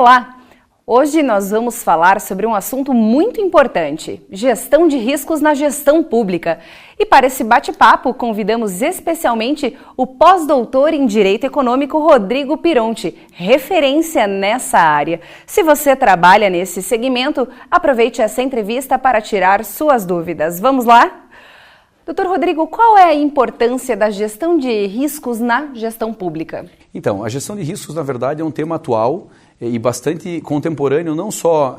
Olá! Hoje nós vamos falar sobre um assunto muito importante, gestão de riscos na gestão pública. E para esse bate-papo, convidamos especialmente o pós-doutor em Direito Econômico Rodrigo Pironti, referência nessa área. Se você trabalha nesse segmento, aproveite essa entrevista para tirar suas dúvidas. Vamos lá? Doutor Rodrigo, qual é a importância da gestão de riscos na gestão pública? Então, a gestão de riscos, na verdade, é um tema atual e bastante contemporâneo, não só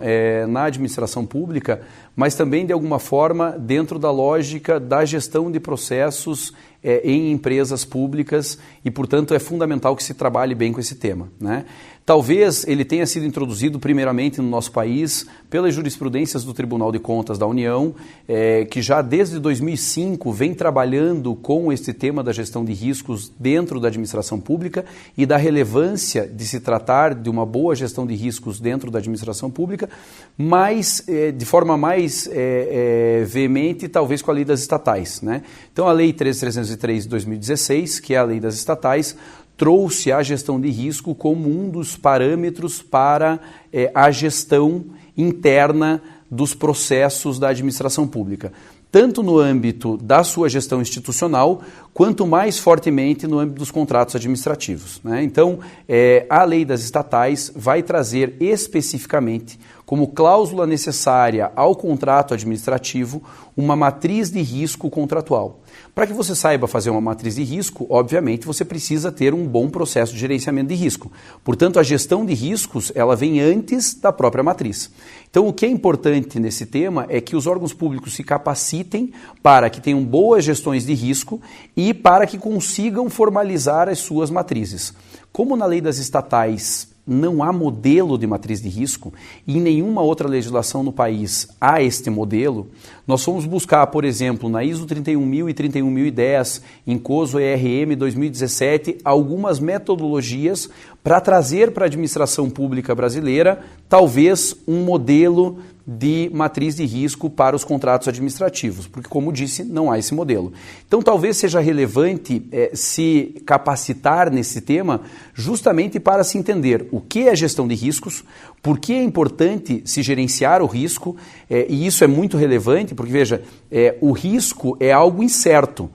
na administração pública, mas também, de alguma forma, dentro da lógica da gestão de processos em empresas públicas e, portanto, é fundamental que se trabalhe bem com esse tema, né? Talvez ele tenha sido introduzido primeiramente no nosso país pelas jurisprudências do Tribunal de Contas da União, que já desde 2005 vem trabalhando com este tema da gestão de riscos dentro da administração pública e da relevância de se tratar de uma boa gestão de riscos dentro da administração pública, mas de forma mais veemente, talvez com a lei das estatais, né? Então, a Lei 13.303 de 2016, que é a lei das estatais, trouxe a gestão de risco como um dos parâmetros para a gestão interna dos processos da administração pública, tanto no âmbito da sua gestão institucional, quanto mais fortemente no âmbito dos contratos administrativos, né? Então, a lei das estatais vai trazer especificamente, como cláusula necessária ao contrato administrativo, uma matriz de risco contratual. Para que você saiba fazer uma matriz de risco, obviamente, você precisa ter um bom processo de gerenciamento de risco. Portanto, a gestão de riscos, ela vem antes da própria matriz. Então, o que é importante nesse tema é que os órgãos públicos se capacitem para que tenham boas gestões de risco e para que consigam formalizar as suas matrizes. Como na lei das estatais não há modelo de matriz de risco e em nenhuma outra legislação no país há este modelo, nós fomos buscar, por exemplo, na ISO 31000 e 31010, em COSO ERM 2017, algumas metodologias para trazer para a administração pública brasileira, talvez um modelo de matriz de risco para os contratos administrativos, porque, como disse, não há esse modelo. Então, talvez seja relevante se capacitar nesse tema justamente para se entender o que é gestão de riscos, por que é importante se gerenciar o risco, e isso é muito relevante, porque, veja, o risco é algo incerto.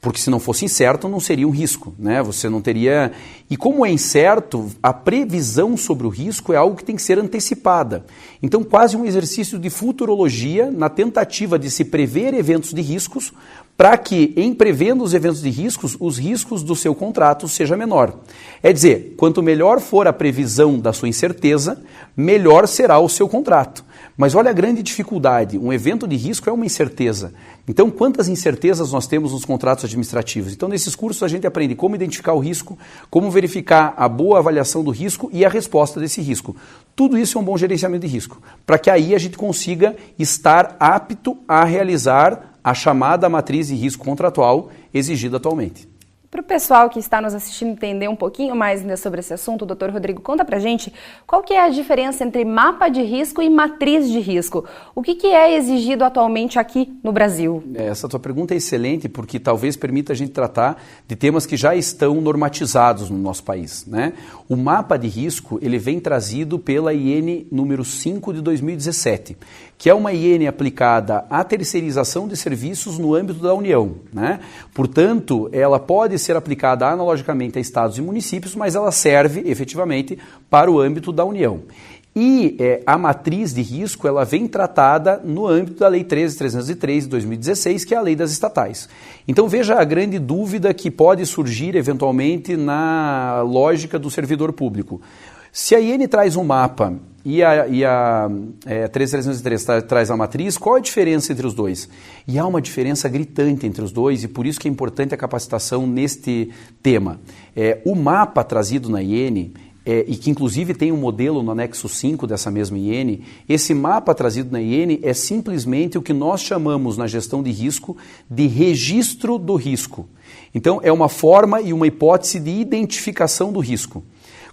Porque se não fosse incerto, não seria um risco, né? Você não teria... E como é incerto, a previsão sobre o risco é algo que tem que ser antecipada. Então, quase um exercício de futurologia na tentativa de se prever eventos de riscos para que, em prevendo os eventos de riscos, os riscos do seu contrato seja menor. É dizer, quanto melhor for a previsão da sua incerteza, melhor será o seu contrato. Mas olha a grande dificuldade, um evento de risco é uma incerteza. Então, quantas incertezas nós temos nos contratos administrativos? Então, nesses cursos a gente aprende como identificar o risco, como verificar a boa avaliação do risco e a resposta desse risco. Tudo isso é um bom gerenciamento de risco, para que aí a gente consiga estar apto a realizar a chamada matriz de risco contratual exigida atualmente. Para o pessoal que está nos assistindo entender um pouquinho mais sobre esse assunto, doutor Rodrigo, conta pra gente qual que é a diferença entre mapa de risco e matriz de risco. O que é exigido atualmente aqui no Brasil? Essa tua pergunta é excelente porque talvez permita a gente tratar de temas que já estão normatizados no nosso país, né? O mapa de risco, ele vem trazido pela IN número 5 de 2017, que é uma IN aplicada à terceirização de serviços no âmbito da União, né? Portanto, ela pode ser aplicada analogicamente a estados e municípios, mas ela serve efetivamente para o âmbito da União. E a matriz de risco, ela vem tratada no âmbito da Lei 13.303 de 2016, que é a lei das estatais. Então veja a grande dúvida que pode surgir eventualmente na lógica do servidor público. Se a IN traz um mapa e a 13.303 traz a matriz, qual a diferença entre os dois? E há uma diferença gritante entre os dois e por isso que é importante a capacitação neste tema. O mapa trazido na IN, e que inclusive tem um modelo no anexo 5 dessa mesma IN, esse mapa trazido na IN é simplesmente o que nós chamamos na gestão de risco de registro do risco. Então é uma forma e uma hipótese de identificação do risco.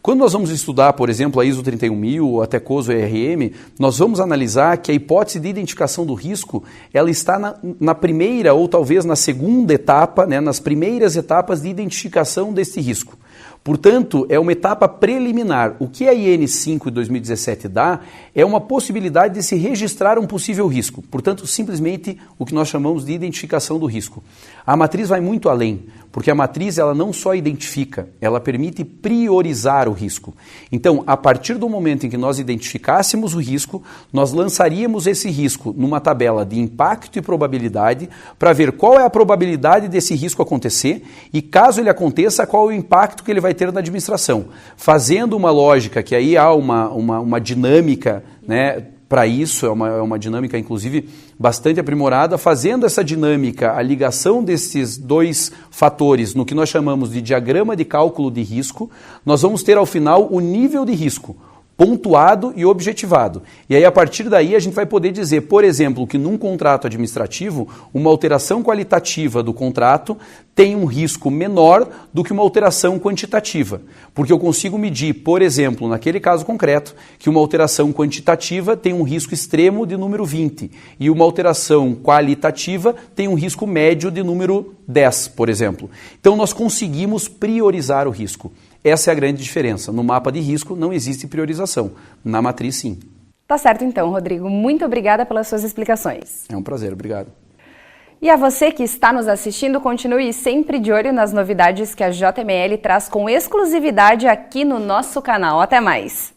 Quando nós vamos estudar, por exemplo, a ISO 31000 ou até COSO ERM, nós vamos analisar que a hipótese de identificação do risco, ela está na primeira ou talvez na segunda etapa, né, nas primeiras etapas de identificação desse risco. Portanto, é uma etapa preliminar. O que a IN 5 de 2017 dá é uma possibilidade de se registrar um possível risco. Portanto, simplesmente o que nós chamamos de identificação do risco. A matriz vai muito além, porque a matriz ela não só identifica, ela permite priorizar o risco. Então, a partir do momento em que nós identificássemos o risco, nós lançaríamos esse risco numa tabela de impacto e probabilidade para ver qual é a probabilidade desse risco acontecer e, caso ele aconteça, qual é o impacto que ele vai ter na administração. Fazendo uma lógica, que aí há uma dinâmica, né, para isso, é uma dinâmica, inclusive, bastante aprimorada, fazendo essa dinâmica, a ligação desses dois fatores no que nós chamamos de diagrama de cálculo de risco, nós vamos ter ao final o nível de risco, pontuado e objetivado. E aí, a partir daí, a gente vai poder dizer, por exemplo, que num contrato administrativo, uma alteração qualitativa do contrato tem um risco menor do que uma alteração quantitativa. Porque eu consigo medir, por exemplo, naquele caso concreto, que uma alteração quantitativa tem um risco extremo de número 20 e uma alteração qualitativa tem um risco médio de número 10, por exemplo. Então, nós conseguimos priorizar o risco. Essa é a grande diferença. No mapa de risco não existe priorização. Na matriz, sim. Tá certo então, Rodrigo. Muito obrigada pelas suas explicações. É um prazer, obrigado. E a você que está nos assistindo, continue sempre de olho nas novidades que a JML traz com exclusividade aqui no nosso canal. Até mais!